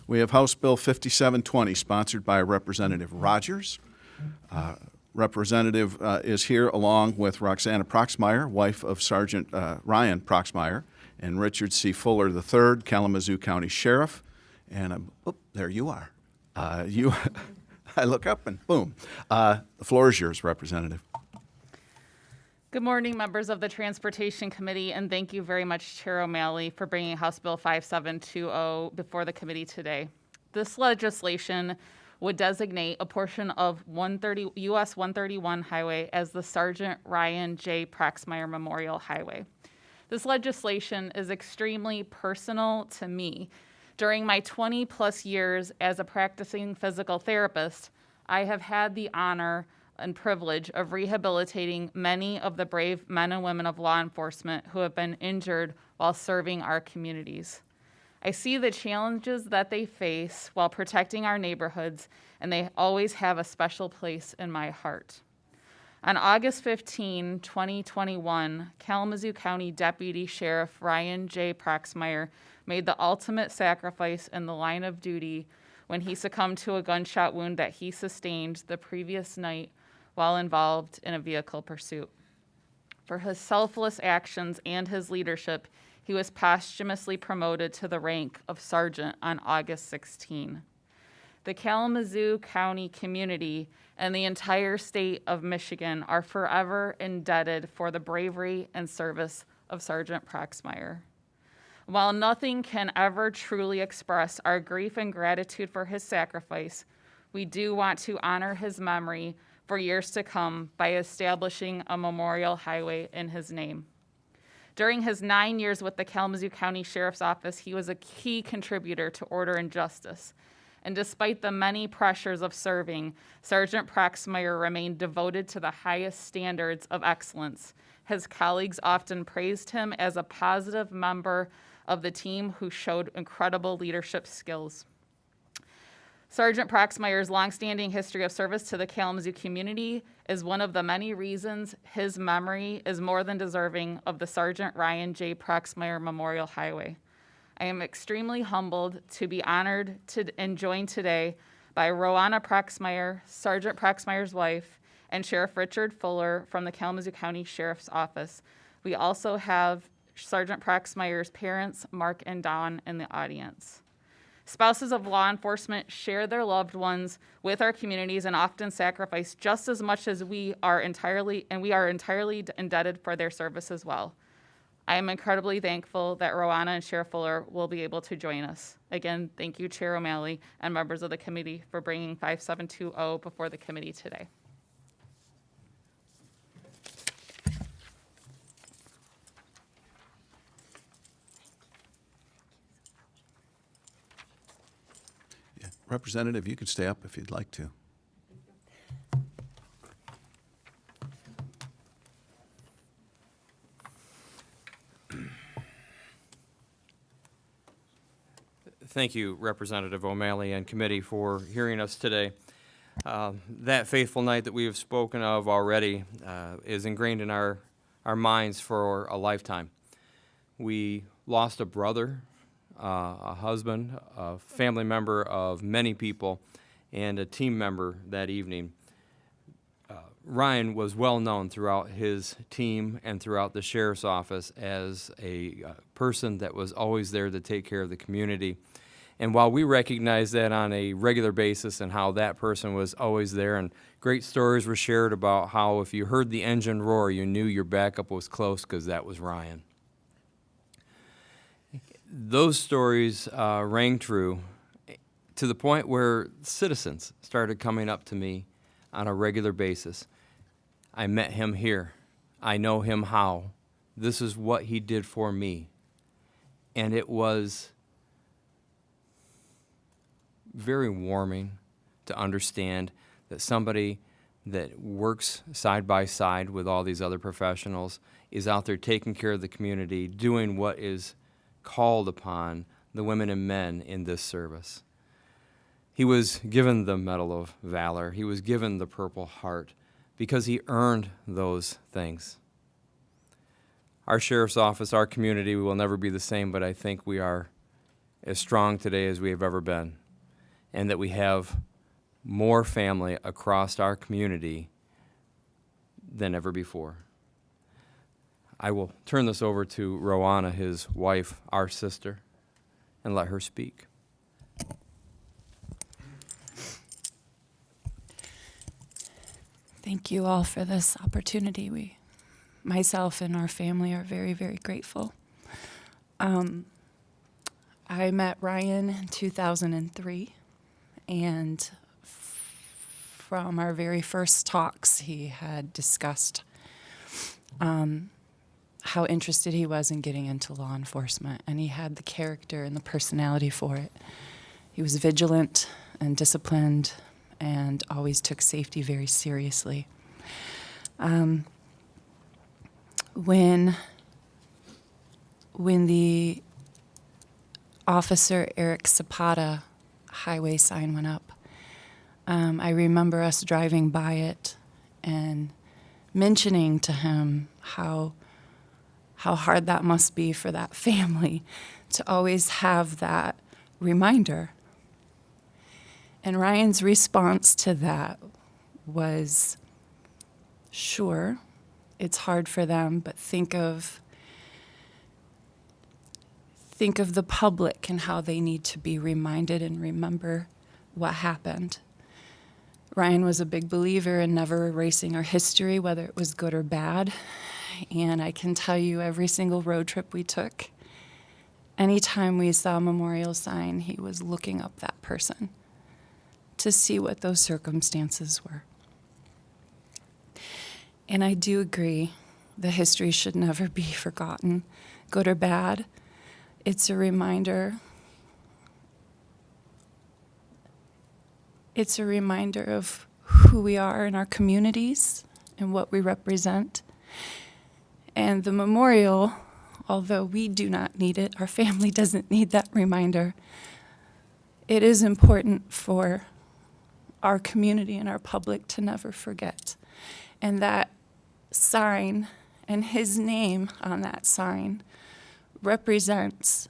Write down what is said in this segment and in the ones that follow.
We have House Bill 5720, sponsored by Representative Rogers. Representative is here along with Roxanna Proxmire, wife of Sergeant Ryan Proxmire, and Richard C. Fuller III, Kalamazoo County Sheriff. And there you are. I look up and boom. The floor is yours, Representative. Good morning, members of the Transportation Committee, and thank you very much, Chair O'Malley, for bringing House Bill 5720 before the committee today. This legislation would designate a portion of US 131 Highway as the Sergeant Ryan J. Proxmire Memorial Highway. This legislation is extremely personal to me. During my 20-plus years as a practicing physical therapist, I have had the honor and privilege of rehabilitating many of the brave men and women of law enforcement who have been injured while serving our communities. I see the challenges that they face while protecting our neighborhoods, and they always have a special place in my heart. On August 15, 2021, Kalamazoo County Deputy Sheriff Ryan J. Proxmire made the ultimate sacrifice in the line of duty when he succumbed to a gunshot wound that he sustained the previous night while involved in a vehicle pursuit. For his selfless actions and his leadership, he was posthumously promoted to the rank of sergeant on August 16. The Kalamazoo County community and the entire state of Michigan are forever indebted for the bravery and service of Sergeant Proxmire. While nothing can ever truly express our grief and gratitude for his sacrifice, we do want to honor his memory for years to come by establishing a memorial highway in his name. During his 9 years with the Kalamazoo County Sheriff's Office, he was a key contributor to order and justice. And despite the many pressures of serving, Sergeant Proxmire remained devoted to the highest standards of excellence. His colleagues often praised him as a positive member of the team who showed incredible leadership skills. Sergeant Proxmire's longstanding history of service to the Kalamazoo community is one of the many reasons his memory is more than deserving of the Sergeant Ryan J. Proxmire Memorial Highway. I am extremely humbled to be honored and joined today by Roanna Proxmire, Sergeant Proxmire's wife, and Sheriff Richard Fuller from the Kalamazoo County Sheriff's Office. We also have Sergeant Proxmire's parents, Mark and Dawn, in the audience. Spouses of law enforcement share their loved ones with our communities and often sacrifice just as much as we are entirely indebted for their service as well. I am incredibly thankful that Roanna and Sheriff Fuller will be able to join us. Again, thank you, Chair O'Malley and members of the committee for bringing 5720 before the committee today. Representative, you can stay up if you'd like to. Thank you, Representative O'Malley and committee, for hearing us today. That fateful night that we have spoken of already is ingrained in our minds for a lifetime. We lost a brother, a husband, a family member of many people, and a team member that evening. Ryan was well known throughout his team and throughout the sheriff's office as a person that was always there to take care of the community. And while we recognize that on a regular basis and how that person was always there, and great stories were shared about how if you heard the engine roar, you knew your backup was close because that was Ryan. Those stories rang true to the point where citizens started coming up to me on a regular basis. I met him here. I know him how. This is what he did for me. And it was very warming to understand that somebody that works side by side with all these other professionals is out there taking care of the community, doing what is called upon the women and men in this service. He was given the Medal of Valor. He was given the Purple Heart because he earned those things. Our sheriff's office, our community will never be the same, but I think we are as strong today as we have ever been, and that we have more family across our community than ever before. I will turn this over to Rowana, his wife, our sister, and let her speak. Thank you all for this opportunity. Myself and our family are very, very grateful. I met Ryan in 2003, and from our very first talks, he had discussed how interested he was in getting into law enforcement, and he had the character and the personality for it. He was vigilant and disciplined and always took safety very seriously. When the Officer Eric Zapata highway sign went up, I remember us driving by it and mentioning to him how hard that must be for that family to always have that reminder. And Ryan's response to that was, sure, it's hard for them, but think of the public and how they need to be reminded and remember what happened. Ryan was a big believer in never erasing our history, whether it was good or bad. And I can tell you, every single road trip we took, anytime we saw a memorial sign, he was looking up that person to see what those circumstances were. And I do agree, the history should never be forgotten, good or bad. It's a reminder. It's a reminder of who we are in our communities and what we represent. And the memorial, although we do not need it, our family doesn't need that reminder, it is important for our community and our public to never forget. And that sign and his name on that sign represents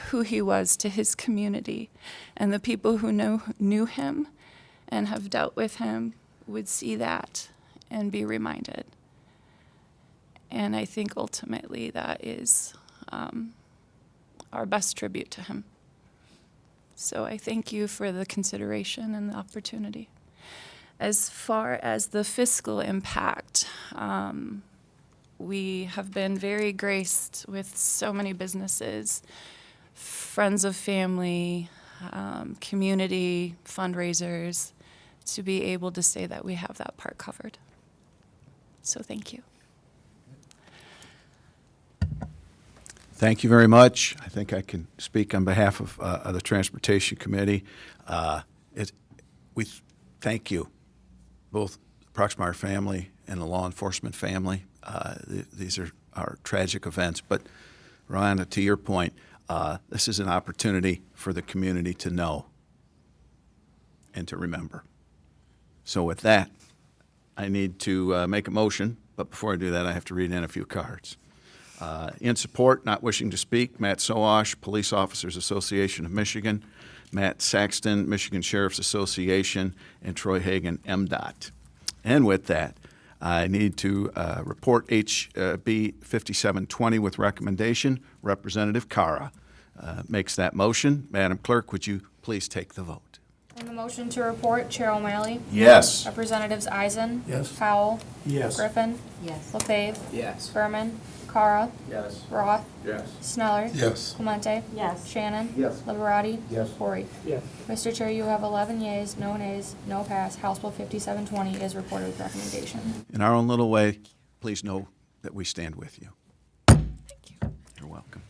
who he was to his community. And the people who knew him and have dealt with him would see that and be reminded. And I think ultimately that is our best tribute to him. So I thank you for the consideration and the opportunity. As far as the fiscal impact, we have been very graced with so many businesses, friends of family, community, fundraisers, to be able to say that we have that part covered. So thank you. Thank you very much. I think I can speak on behalf of the Transportation Committee. We thank you, both the Proxmire family and the law enforcement family. These are tragic events. But, Ryan, to your point, this is an opportunity for the community to know and to remember. So with that, I need to make a motion. But before I do that, I have to read in a few cards. In support, not wishing to speak, Matt Soash, Police Officers Association of Michigan, Matt Saxton, Michigan Sheriff's Association, and Troy Hagan, MDOT. And with that, I need to report HB 5720 with recommendation. Representative Cara makes that motion. Madam Clerk, would you please take the vote? On the motion to report, Chair O'Malley. Yes. Representatives Eisen. Yes. Powell. Yes. Griffin. Yes. LeFave. Yes. Berman. Cara. Yes. Roth. Yes. Sneller. Yes. Clemente. Yes. Shannon. Yes. Liberati. Yes. Horry. Yes. Mr. Chair, you have 11 yeas, no nays, no pass. House Bill 5720 is reported with recommendation. In our own little way, please know that we stand with you. Thank you. You're welcome.